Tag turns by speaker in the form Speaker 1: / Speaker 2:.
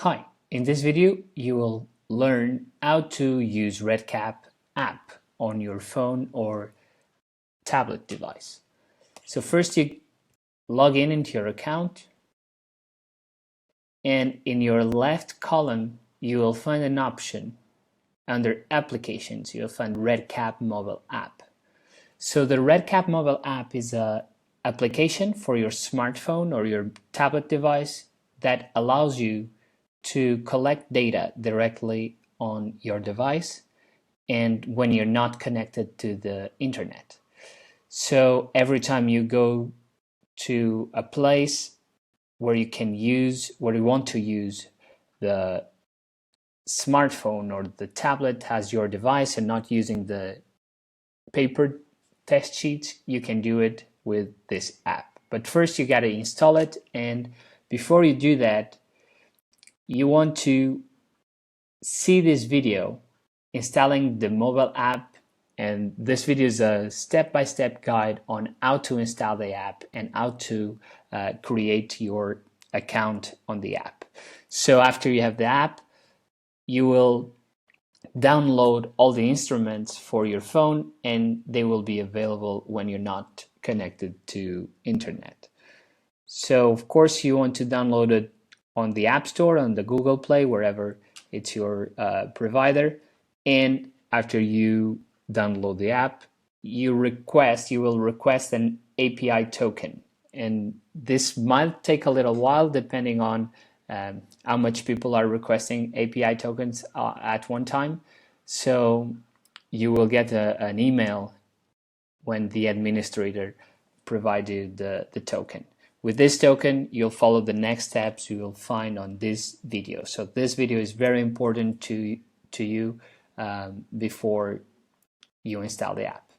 Speaker 1: Hi, in this video you will learn how to use RedCap app on your phone or tablet device. So first you log in into your account, and in your left column you will find an option under applications. You'll find RedCap mobile app. So the RedCap mobile app is a application for your smartphone or your tablet device that allows you to collect data directly on your device and when you're not connected to the internet. So every time you go to a place where you want to use the smartphone or the tablet as your device and not using the paper test sheets, you can do it with this app. But first you got to install it, and before you do that, you want to see this video installing the mobile app, and this video is a step-by-step guide on how to install the app and how to create your account on the app. So after you have the app, you will download all the instruments for your phone, and they will be available when you're not connected to internet. So of course you want to download it on the App Store, on the Google Play, wherever it's your provider. And after you download the app, you will request an API token, and this might take a little while depending on how much people are requesting API tokens at one time. So you will get an email when the administrator provides you the token. With this token, you'll follow the next steps you will find on this video. So this video is very important to you before you install the app.